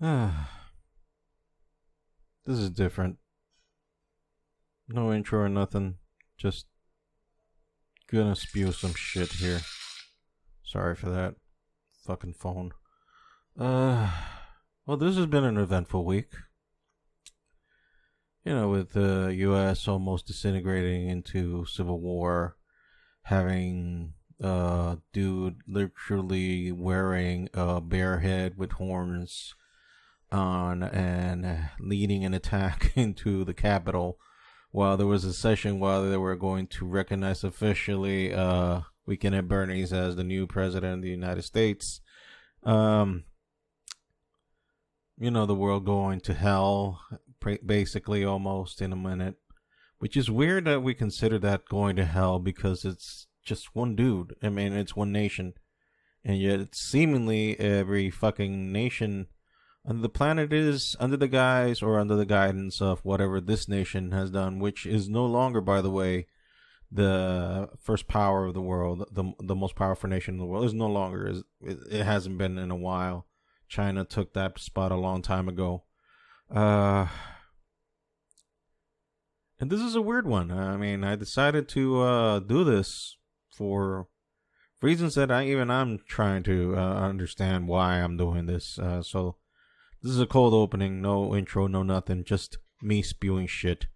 This is different. No intro or nothing. Just gonna spew some shit here. Sorry for that. Fucking phone. Uh, well, this has been an eventful week. You know, with the U.S. almost disintegrating into civil war, having dude literally wearing a bear head with horns on and leading an attack into the Capitol while there was a session while they were going to recognize officially Weekend at Bernie's as the new president of the United States. Um, the world going to hell, basically, almost in a minute. Which is weird that we consider that going to hell because it's just one dude. I mean, it's one nation. And yet, it's seemingly every fucking nation on the planet is under the guise or under the guidance of whatever this nation has done, which is no longer, by the way, the first power of the world, the most powerful nation in the world. Is no longer. It hasn't been in a while. China took that spot a long time ago. And this is a weird one. I mean, I decided to do this for reasons that I'm trying to understand why I'm doing this. So this is a cold opening, no intro, no nothing, just me spewing shit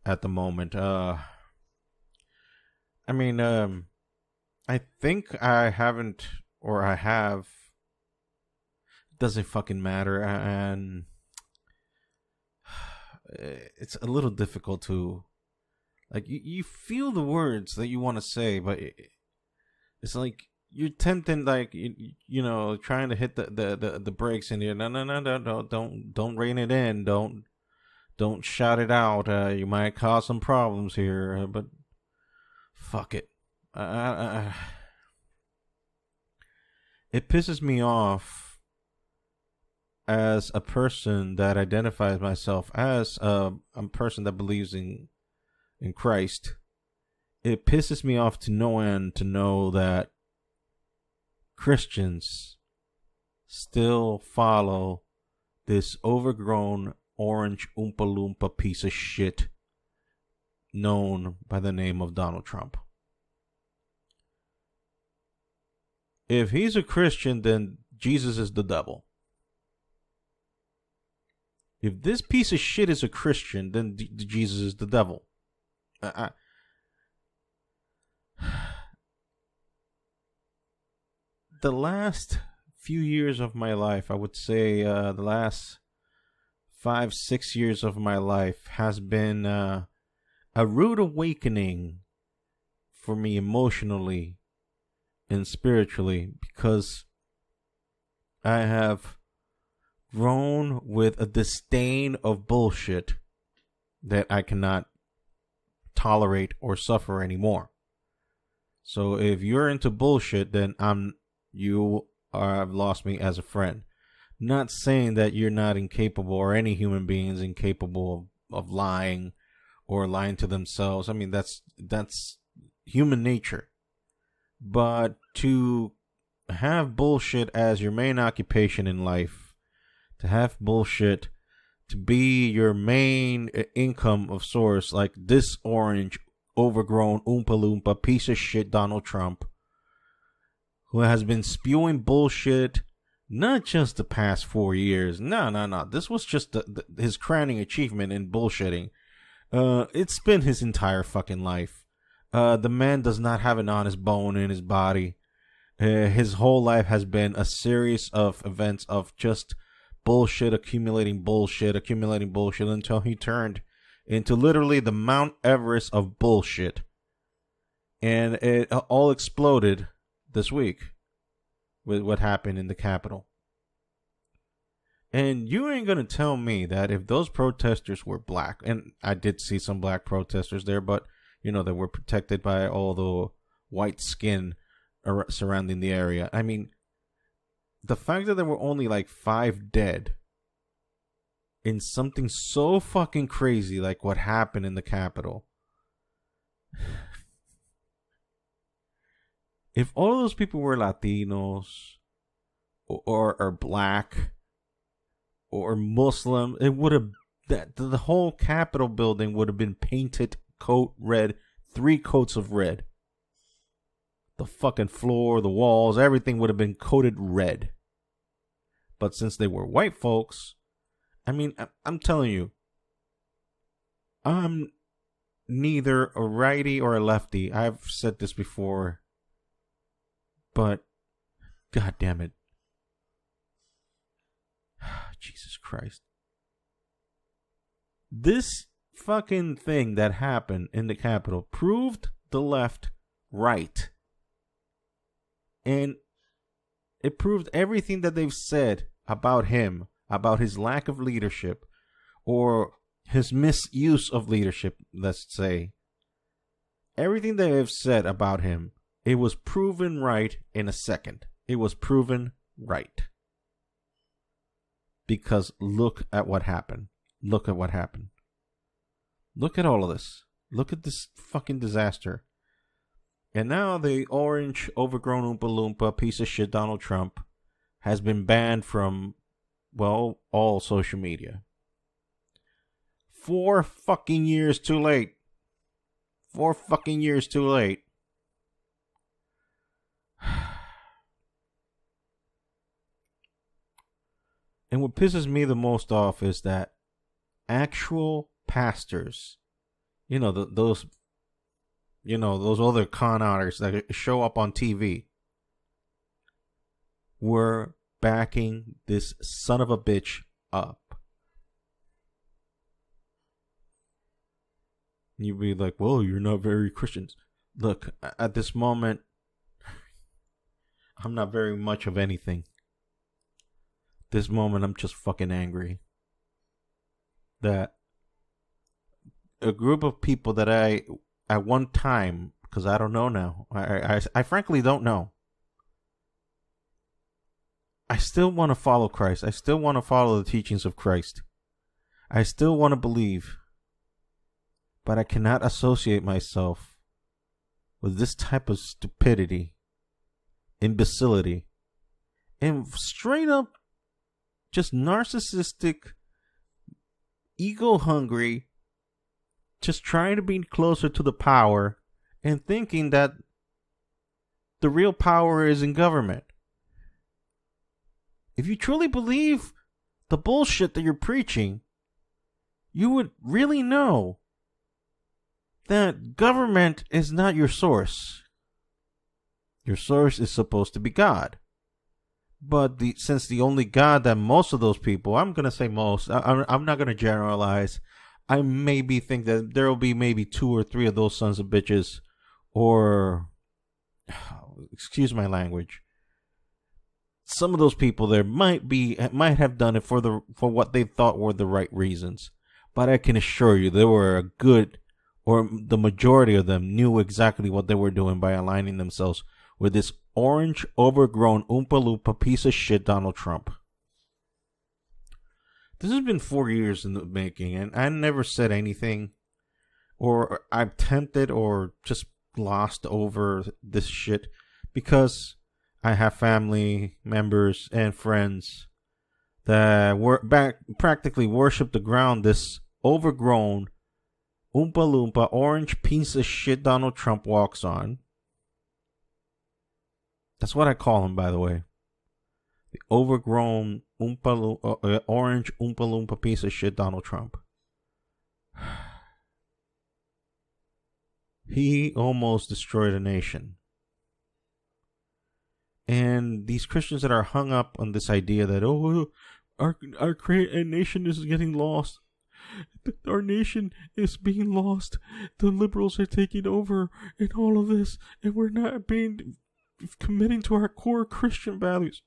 at the moment. I think I haven't, or I have. Doesn't fucking matter, and it's a little difficult to, like, you feel the words that you want to say, but it's like you're tempting, like, trying to hit the brakes in here. No, don't rein it in. Don't shout it out. You might cause some problems here, but fuck it. It pisses me off as a person that identifies myself as a person that believes in Christ. It pisses me off to no end to know that Christians still follow this overgrown orange Oompa piece of shit known by the name of Donald Trump. If he's a Christian, then Jesus is the devil. If this piece of shit is a Christian, then Jesus is the devil. The last few years of my life, I would say the last 5-6 years of my life has been a rude awakening for me emotionally and spiritually, because I have grown with a disdain of bullshit that I cannot tolerate or suffer anymore. So if you're into bullshit, then you have lost me as a friend. Not saying that you're not incapable, or any human being is incapable of lying or lying to themselves. I mean, that's human nature. But to have bullshit as your main occupation in life, to have bullshit to be your main income of source, like this orange, overgrown, Oompa piece of shit Donald Trump, who has been spewing bullshit not just the past 4 years. No. This was just his crowning achievement in bullshitting. It's been his entire fucking life. The man does not have an honest bone in his body. His whole life has been a series of events of just bullshit, accumulating bullshit until he turned into literally the Mount Everest of bullshit. And it all exploded this week with what happened in the Capitol. And you ain't gonna tell me that if those protesters were black, and I did see some black protesters there, but they were protected by all the white skin surrounding the area. I mean, the fact that there were only like 5 dead in something so fucking crazy like what happened in the Capitol. If all those people were Latinos or black or Muslim, it would have, that the whole Capitol building would have been painted coat red, 3 coats of red. The fucking floor, the walls, everything would have been coated red. But since they were white folks, I mean, I'm telling you, I'm neither a righty or a lefty. I've said this before, but God damn it. Jesus Christ. This fucking thing that happened in the Capitol proved the left right. And it proved everything that they've said about him, about his lack of leadership, or his misuse of leadership, let's say. Everything they have said about him, it was proven right in a second. It was proven right. Because look at what happened. Look at what happened. Look at all of this. Look at this fucking disaster. And now the orange, overgrown Oompa piece of shit Donald Trump has been banned from, well, all social media. 4 fucking years too late. 4 fucking years too late. And what pisses me the most off is that actual pastors, those other con artists that show up on TV, were backing this son of a bitch up. You'd be like, well, you're not very Christians. Look, at this moment, I'm not very much of anything. This moment, I'm just fucking angry that a group of people that I, at one time, because I don't know now, I frankly don't know. I still want to follow Christ. I still want to follow the teachings of Christ. I still want to believe. But I cannot associate myself with this type of stupidity, imbecility, and straight up just narcissistic, ego-hungry, just trying to be closer to the power and thinking that the real power is in government. If you truly believe the bullshit that you're preaching, you would really know that government is not your source. Your source is supposed to be God. But since the only God that most of those people, I'm going to say most, I'm not going to generalize. I maybe think that there will be maybe 2 or 3 of those sons of bitches, or, excuse my language, some of those people there might have done it for what they thought were the right reasons. But I can assure you there were a good, or the majority of them knew exactly what they were doing by aligning themselves with this orange, overgrown, Oompa piece of shit Donald Trump. This has been 4 years in the making, and I never said anything, or I've tempted or just glossed over this shit, because I have family members and friends that practically worship the ground this overgrown, Oompa orange piece of shit Donald Trump walks on. That's what I call him, by the way. The overgrown orange Oompa piece of shit Donald Trump. He almost destroyed a nation. And these Christians that are hung up on this idea that, our nation is getting lost. Our nation is being lost. The liberals are taking over and all of this. And we're not committing to our core Christian values.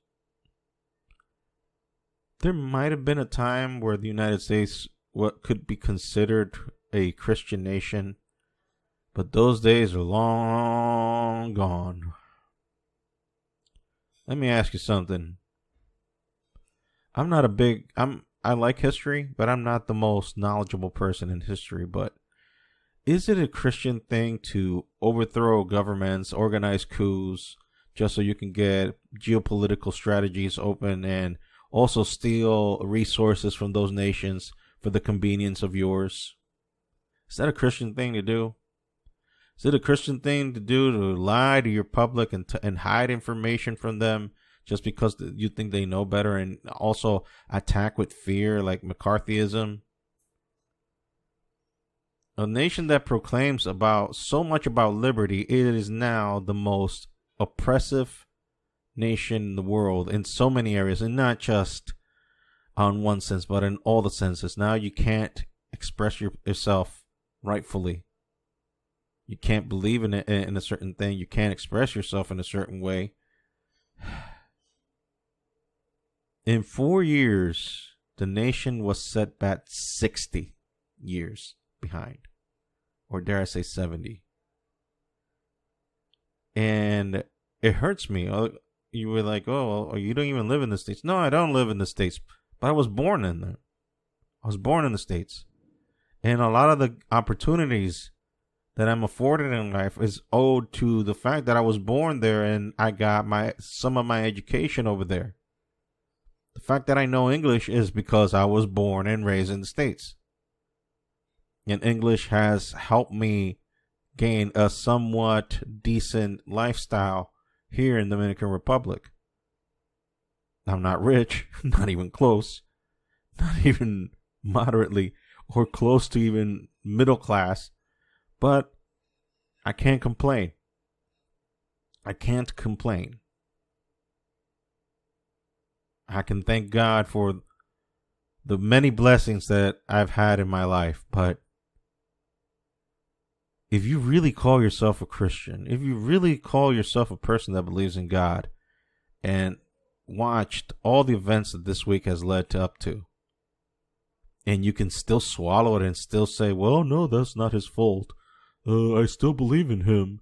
There might have been a time where the United States what could be considered a Christian nation, but those days are long gone. Let me ask you something. I like history, but I'm not the most knowledgeable person in history, but is it a Christian thing to overthrow governments, organize coups, just so you can get geopolitical strategies open and also steal resources from those nations for the convenience of yours. Is that a Christian thing to do? Is it a Christian thing to do to lie to your public and hide information from them just because you think they know better, and also attack with fear like McCarthyism? A nation that proclaims so much about liberty, it is now the most oppressive nation in the world in so many areas, and not just on one sense, but in all the senses. Now you can't express yourself rightfully. You can't believe in it in a certain thing. You can't express yourself in a certain way. In 4 years, the nation was set back 60 years behind, or dare I say 70. And it hurts me. You were like, oh, you don't even live in the States. No, I don't live in the States, but I was born in them. I was born in the States. And a lot of the opportunities that I'm afforded in life is owed to the fact that I was born there and I got some of my education over there. The fact that I know English is because I was born and raised in the States. And English has helped me gain a somewhat decent lifestyle here in the Dominican Republic. I'm not rich, not even close, not even moderately or close to even middle class, but I can't complain. I can't complain. I can thank God for the many blessings that I've had in my life, but if you really call yourself a Christian, if you really call yourself a person that believes in God and watched all the events that this week has led up to, and you can still swallow it and still say, well, no, that's not his fault. I still believe in him.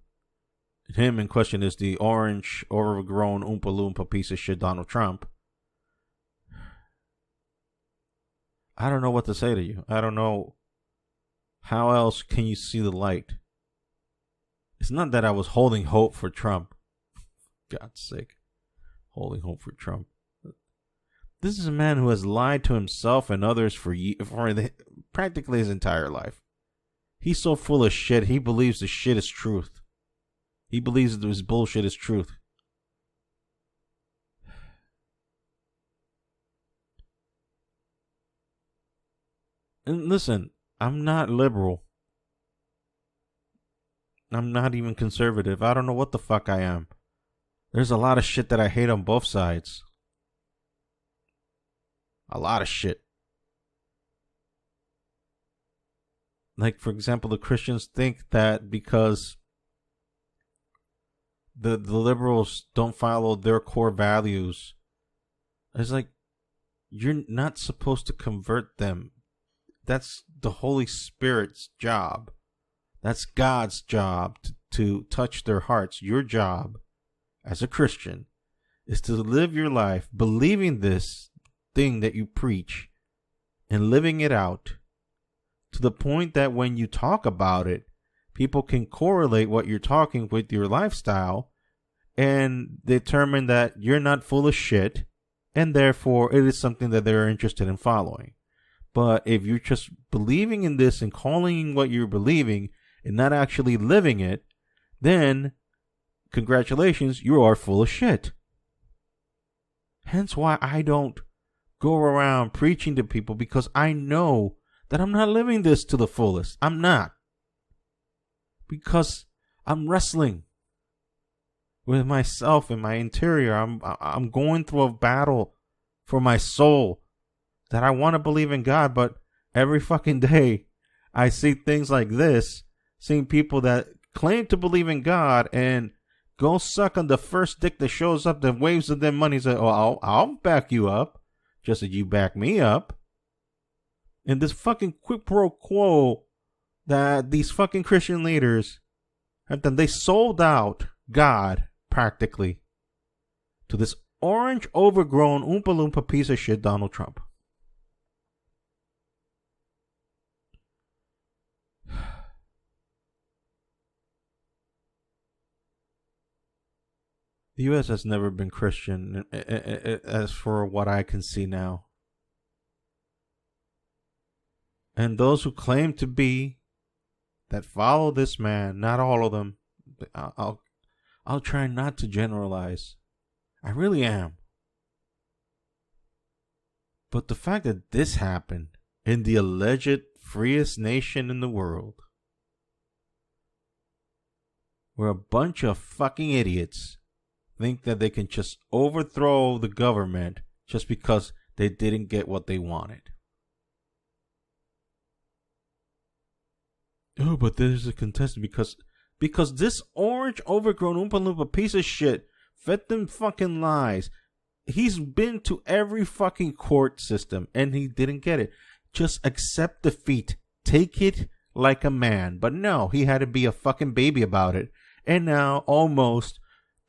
Him in question is the orange, overgrown, Oompa-Loompa piece of shit Donald Trump. I don't know what to say to you. I don't know how else can you see the light. It's not that I was holding hope for Trump. God's sake. Holding hope for Trump. This is a man who has lied to himself and others for practically his entire life. He's so full of shit, he believes the shit is truth. He believes that his bullshit is truth. And listen, I'm not liberal. I'm not even conservative. I don't know what the fuck I am. There's a lot of shit that I hate on both sides. A lot of shit. Like, for example, the Christians think that because the liberals don't follow their core values, it's like, you're not supposed to convert them. That's the Holy Spirit's job. That's God's job to touch their hearts. Your job as a Christian is to live your life believing this thing that you preach and living it out to the point that when you talk about it, people can correlate what you're talking with your lifestyle and determine that you're not full of shit, and therefore it is something that they're interested in following. But if you're just believing in this and calling what you're believing and not actually living it, then congratulations, you are full of shit. Hence why I don't go around preaching to people, because I know that I'm not living this to the fullest. I'm not. Because I'm wrestling with myself in my interior. I'm going through a battle for my soul that I want to believe in God, but every fucking day I see things like this, seeing people that claim to believe in God and go suck on the first dick that shows up that waves of their money and say, oh, I'll back you up, just as you back me up. And this fucking quid pro quo that these fucking Christian leaders have done, they sold out God practically to this orange, overgrown, Oompa-Loompa piece of shit, Donald Trump. The U.S. has never been Christian, as for what I can see now. And those who claim to be, that follow this man, not all of them. I'll try not to generalize. I really am. But the fact that this happened in the alleged freest nation in the world, where a bunch of fucking idiots think that they can just overthrow the government just because they didn't get what they wanted. Oh, but there's a contestant because this orange overgrown Oompa piece of shit fed them fucking lies. He's been to every fucking court system and he didn't get it. Just accept defeat. Take it like a man. But no, he had to be a fucking baby about it. And now almost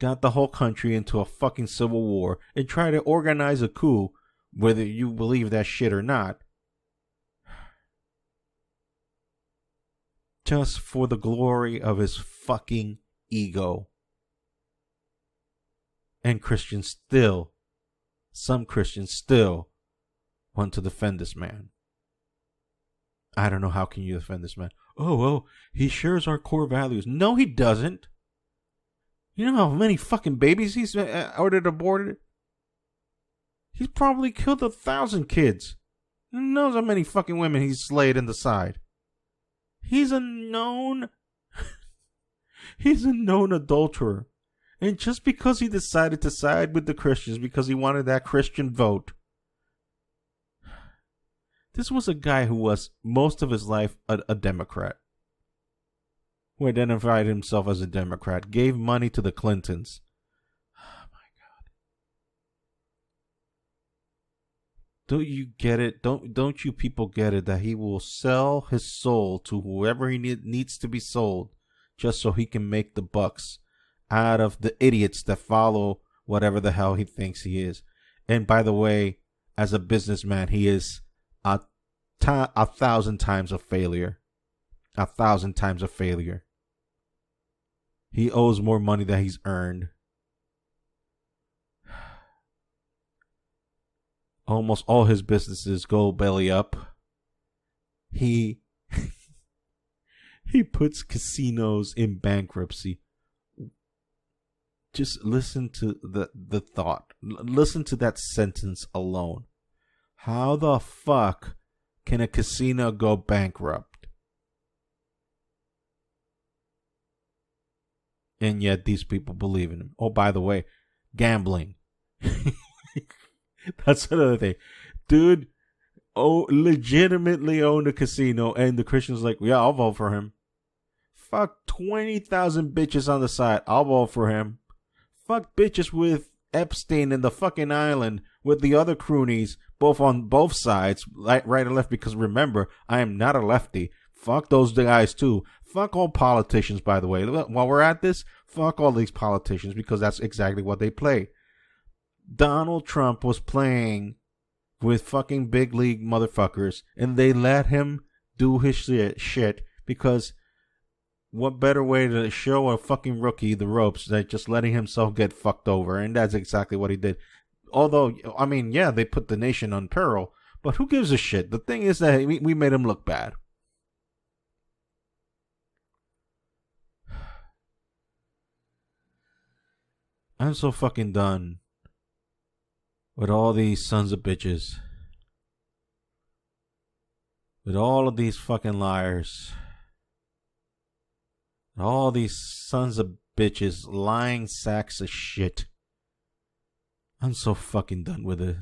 got the whole country into a fucking civil war and try to organize a coup, whether you believe that shit or not. Just for the glory of his fucking ego. And some Christians still want to defend this man. I don't know, how can you defend this man? Oh, well, he shares our core values. No, he doesn't. You know how many fucking babies he's ordered aborted? He's probably killed 1,000 kids. Who knows how many fucking women he's slayed in the side? He's a known adulterer. And just because he decided to side with the Christians because he wanted that Christian vote. This was a guy who was most of his life a Democrat. Who identified himself as a Democrat. Gave money to the Clintons. Oh my God. Don't you get it? Don't you people get it that he will sell his soul to whoever he needs to be sold just so he can make the bucks out of the idiots that follow whatever the hell he thinks he is. And by the way, as a businessman, he is 1,000 times a failure. 1,000 times a failure. He owes more money than he's earned. Almost all his businesses go belly up. He puts casinos in bankruptcy. Just listen to the thought. Listen to that sentence alone. How the fuck can a casino go bankrupt? And yet these people believe in him. Oh, by the way, gambling. That's another thing. Dude, legitimately owned a casino, and the Christians like, yeah, I'll vote for him. Fuck 20,000 bitches on the side. I'll vote for him. Fuck bitches with Epstein and the fucking island with the other croonies, both on both sides, right and left, because remember, I am not a lefty. Fuck those guys too. Fuck all politicians, by the way. While we're at this, fuck all these politicians, because that's exactly what they play. Donald Trump was playing with fucking big league motherfuckers, and they let him do his shit because what better way to show a fucking rookie the ropes than just letting himself get fucked over? And that's exactly what he did. Although, I mean, yeah, they put the nation on peril, but who gives a shit? The thing is that we made him look bad. I'm so fucking done with all these sons of bitches. With all of these fucking liars. All these sons of bitches, lying sacks of shit. I'm so fucking done with it.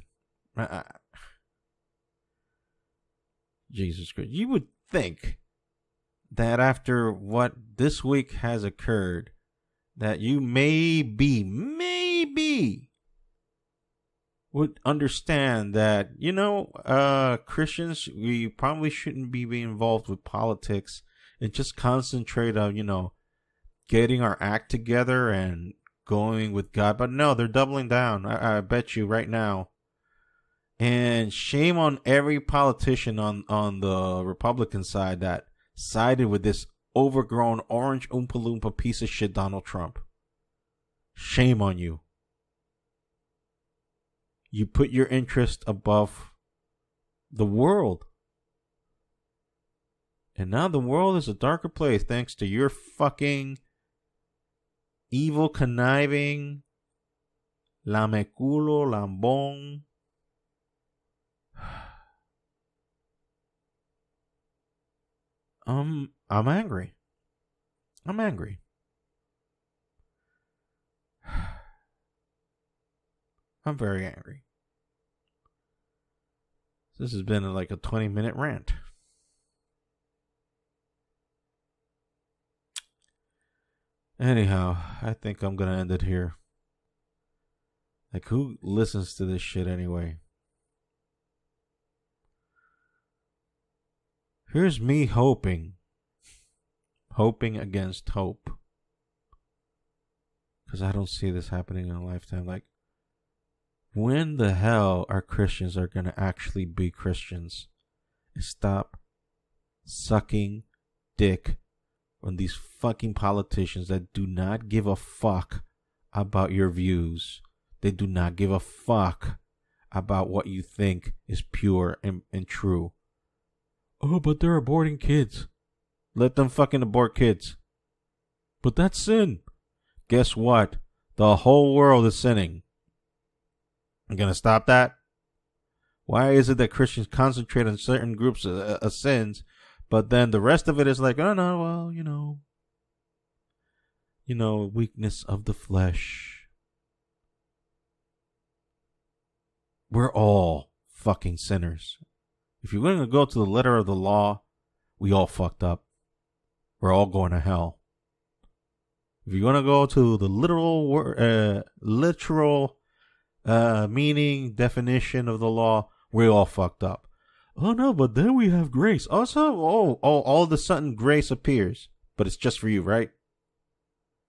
Jesus Christ. You would think that after what this week has occurred, that you maybe would understand that, Christians, we probably shouldn't be involved with politics and just concentrate on, getting our act together and going with God. But no, they're doubling down. I bet you right now. And shame on every politician on the Republican side that sided with this overgrown orange Oompa Loompa piece of shit Donald Trump. Shame on you. You put your interest above the world. And now the world is a darker place thanks to your fucking evil, conniving, lameculo, lambón. I'm angry. I'm angry. I'm very angry. This has been like a 20-minute rant. Anyhow, I think I'm gonna end it here. Like, who listens to this shit anyway? Here's me hoping against hope. Because I don't see this happening in a lifetime. Like, when the hell are Christians are going to actually be Christians and stop sucking dick on these fucking politicians that do not give a fuck about your views? They do not give a fuck about what you think is pure and true. Oh, but they're aborting kids. Let them fucking abort kids. But that's sin. Guess what? The whole world is sinning. I'm going to stop that? Why is it that Christians concentrate on certain groups of sins, but then the rest of it is like, oh no, well, weakness of the flesh. We're all fucking sinners. If you're going to go to the letter of the law, we all fucked up. We're all going to hell. If you're going to go to the literal meaning, definition of the law, we all fucked up. Oh no, but then we have grace. Also, all of a sudden grace appears. But it's just for you, right?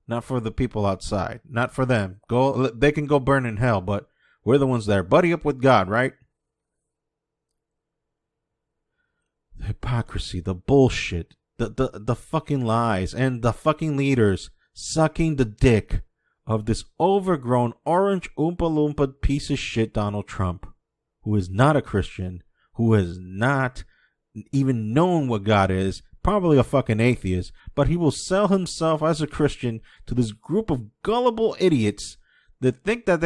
Not for the people outside. Not for them. They can go burn in hell, but we're the ones that are buddy up with God, right? The hypocrisy, the bullshit, the fucking lies, and the fucking leaders sucking the dick of this overgrown orange Oompa-Loompa piece of shit Donald Trump, who is not a Christian, who has not even known what God is, probably a fucking atheist, but he will sell himself as a Christian to this group of gullible idiots that think that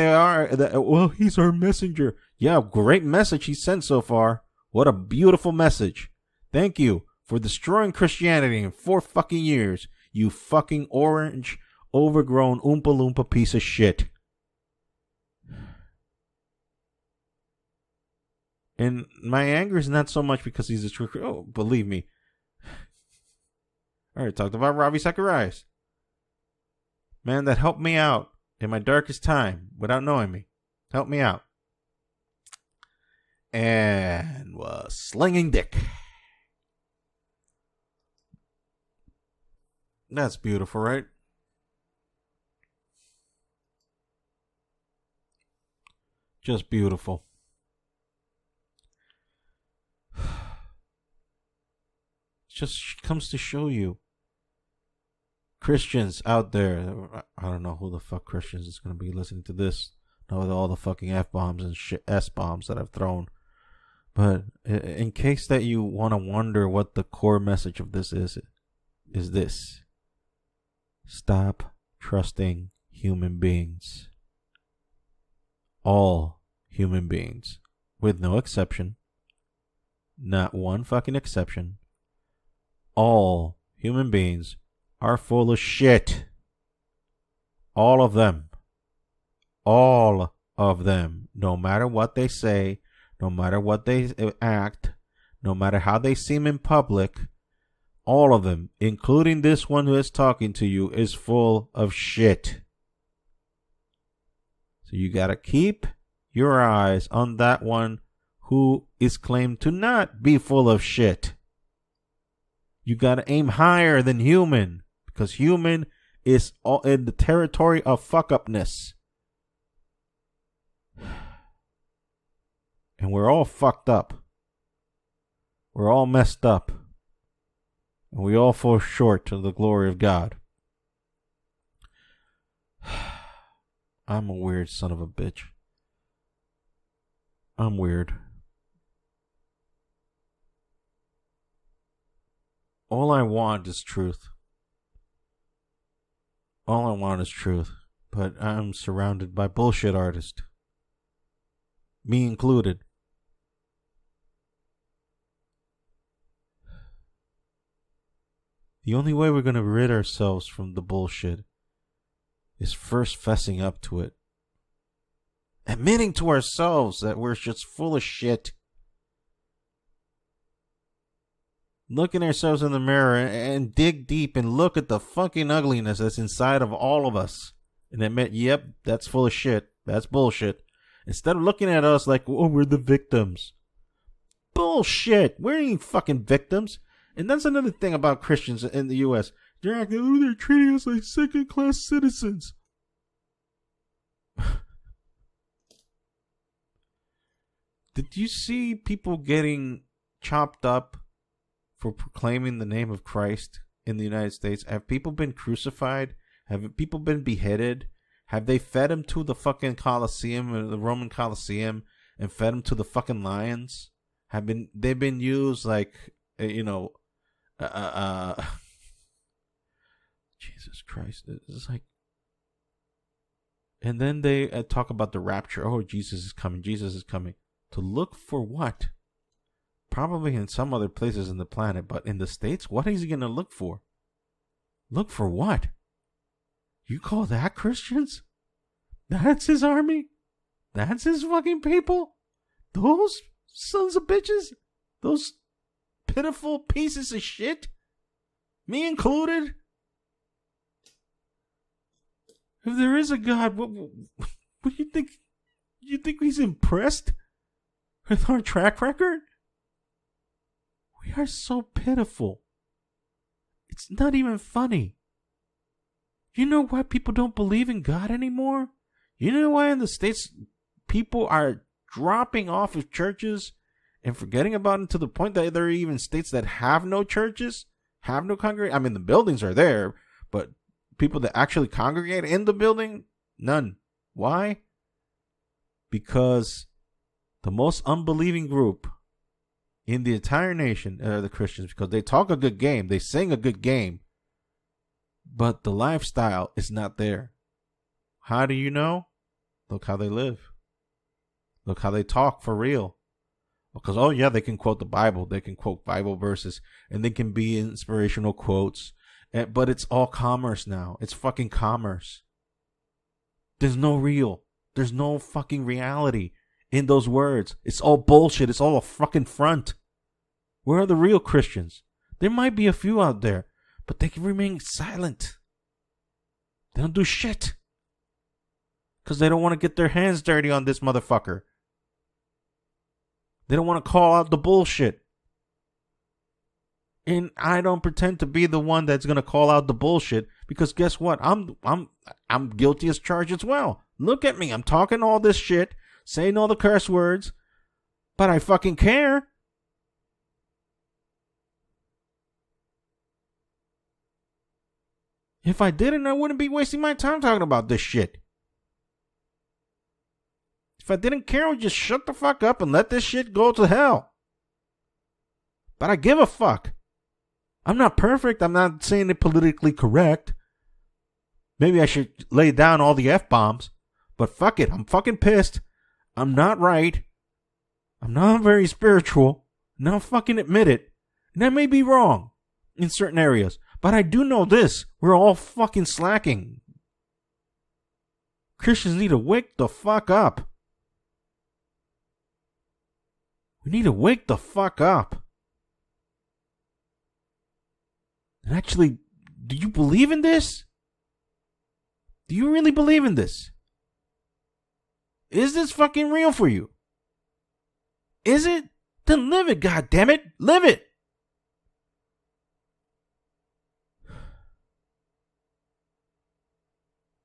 well, he's our messenger. Yeah, great message he sent so far. What a beautiful message. Thank you for destroying Christianity in 4 fucking years, you fucking orange, overgrown Oompa-Loompa piece of shit. And my anger is not so much because he's a true... Oh, believe me. I already talked about Ravi Zacharias. Man, that helped me out in my darkest time without knowing me. Helped me out. And was slinging dick. That's beautiful, right? Just beautiful. Just comes to show you, Christians out there, I don't know who the fuck Christians is going to be listening to this, with all the fucking F-bombs and shit, S-bombs that I've thrown. But in case that you want to wonder what the core message of this is this. Stop trusting human beings. All human beings, with no exception. Not one fucking exception. All human beings are full of shit. All of them. All of them. No matter what they say, no matter what they act, no matter how they seem in public, all of them, including this one who is talking to you, is full of shit. So you gotta keep your eyes on that one who is claimed to not be full of shit. You gotta aim higher than human, because human is all in the territory of fuck-upness. And we're all fucked up. We're all messed up. And we all fall short of the glory of God. I'm a weird son of a bitch. I'm weird. All I want is truth. All I want is truth. But I'm surrounded by bullshit artists. Me included. The only way we're going to rid ourselves from the bullshit is first fessing up to it. Admitting to ourselves that we're just full of shit. Looking ourselves in the mirror and dig deep and look at the fucking ugliness that's inside of all of us. And admit, yep, that's full of shit. That's bullshit. Instead of looking at us like, oh, we're the victims. Bullshit. We ain't fucking victims. And that's another thing about Christians in the U.S. They're acting, oh, they're treating us like second-class citizens. Did you see people getting chopped up for proclaiming the name of Christ in the United States? Have people been crucified? Have people been beheaded? Have they fed them to the fucking Colosseum, or the Roman Colosseum, and fed them to the fucking lions? They've been used like, Jesus Christ. It's like, and then they talk about the rapture. Oh, Jesus is coming. Jesus is coming. To look for what? Probably in some other places in the planet, but in the States, what is he going to look for? Look for what? You call that Christians? That's his army? That's his fucking people? Those sons of bitches? Those pitiful pieces of shit? Me included? If there is a God, what do you think? You think he's impressed with our track record? We are so pitiful. It's not even funny. You know why people don't believe in God anymore? You know why in the States people are dropping off of churches and forgetting about it to the point that there are even states that have no churches, have no congregation? I mean, the buildings are there, but people that actually congregate in the building, none. Why? Because the most unbelieving group in the entire nation are the Christians, because they talk a good game, they sing a good game, but the lifestyle is not there. How do you know? Look how they live. Look how they talk for real. Because, oh yeah, they can quote the Bible. They can quote Bible verses. And they can be inspirational quotes. But it's all commerce now. It's fucking commerce. There's no real. There's no fucking reality in those words. It's all bullshit. It's all a fucking front. Where are the real Christians? There might be a few out there, but they can remain silent. They don't do shit. Because they don't want to get their hands dirty on this motherfucker. They don't want to call out the bullshit. And I don't pretend to be the one that's going to call out the bullshit, because guess what? I'm guilty as charged as well. Look at me. I'm talking all this shit, saying all the curse words, but I fucking care. If I didn't, I wouldn't be wasting my time talking about this shit. If I didn't care, I would just shut the fuck up and let this shit go to hell. But I give a fuck. I'm not perfect. I'm not saying it politically correct. Maybe I should lay down all the F-bombs. But fuck it. I'm fucking pissed. I'm not right. I'm not very spiritual. And I'll fucking admit it. And I may be wrong in certain areas. But I do know this. We're all fucking slacking. Christians need to wake the fuck up. We need to wake the fuck up. And actually, do you believe in this? Do you really believe in this? Is this fucking real for you? Is it? Then live it, goddammit. Live it.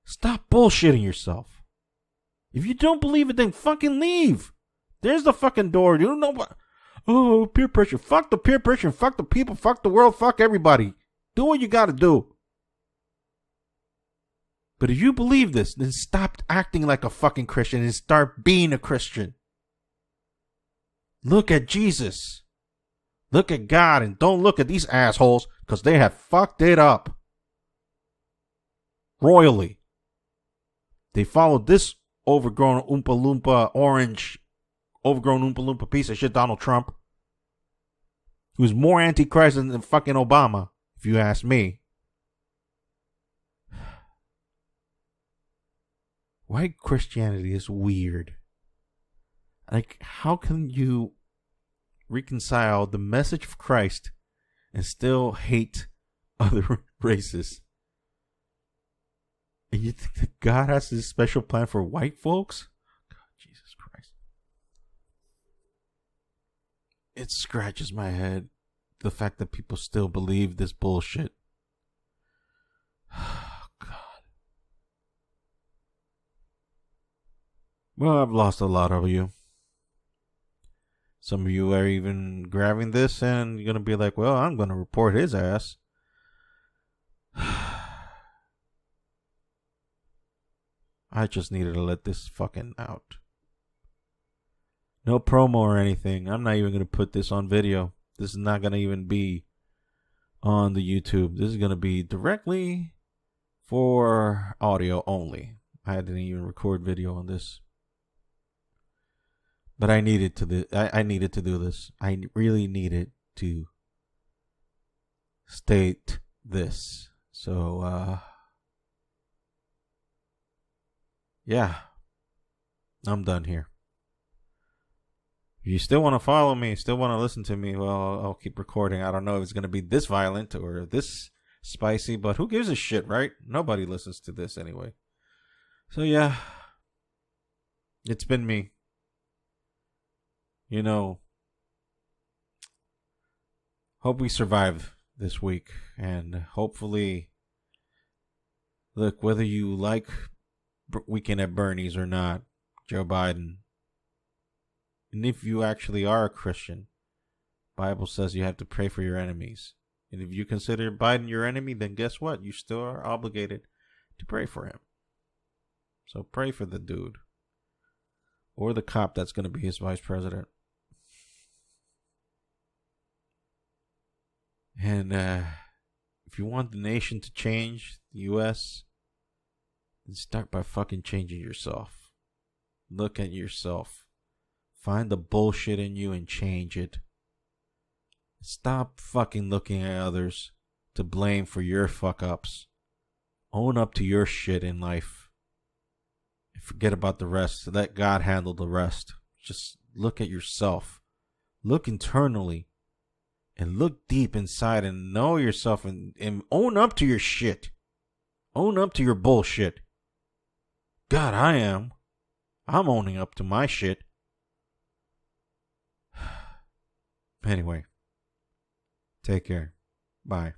Stop bullshitting yourself. If you don't believe it, then fucking leave. There's the fucking door. You don't know what. Oh, peer pressure. Fuck the peer pressure. Fuck the people. Fuck the world. Fuck everybody. Do what you gotta do. But if you believe this, then stop acting like a fucking Christian and start being a Christian. Look at Jesus. Look at God, and don't look at these assholes, because they have fucked it up royally. They followed this overgrown Oompa Loompa overgrown Oompa Loompa piece of shit, Donald Trump, who's more antichrist than fucking Obama, if you ask me. White Christianity is weird. Like, how can you reconcile the message of Christ and still hate other races? And you think that God has this special plan for white folks? God, Jesus Christ. It scratches my head, the fact that people still believe this bullshit. Well, I've lost a lot of you. Some of you are even grabbing this and you're going to be like, well, I'm going to report his ass. I just needed to let this fucking out. No promo or anything. I'm not even going to put this on video. This is not going to even be on the YouTube. This is going to be directly for audio only. I didn't even record video on this. But I needed to I needed to do this. I really needed to state this. So yeah. I'm done here. If you still want to follow me, still want to listen to me, well, I'll keep recording. I don't know if it's going to be this violent or this spicy, but who gives a shit, right? Nobody listens to this anyway. So yeah. It's been me. You know, hope we survive this week, and hopefully, look, whether you like Weekend at Bernie's or not, Joe Biden, and if you actually are a Christian, Bible says you have to pray for your enemies. And if you consider Biden your enemy, then guess what? You still are obligated to pray for him. So pray for the dude. Or the cop that's going to be his vice president. And if you want the nation to change, the U.S., then start by fucking changing yourself. Look at yourself. Find the bullshit in you and change it. Stop fucking looking at others to blame for your fuck-ups. Own up to your shit in life. And forget about the rest. Let God handle the rest. Just look at yourself. Look internally. And look deep inside and know yourself and own up to your shit. Own up to your bullshit. God, I am. I'm owning up to my shit. Anyway. Take care. Bye.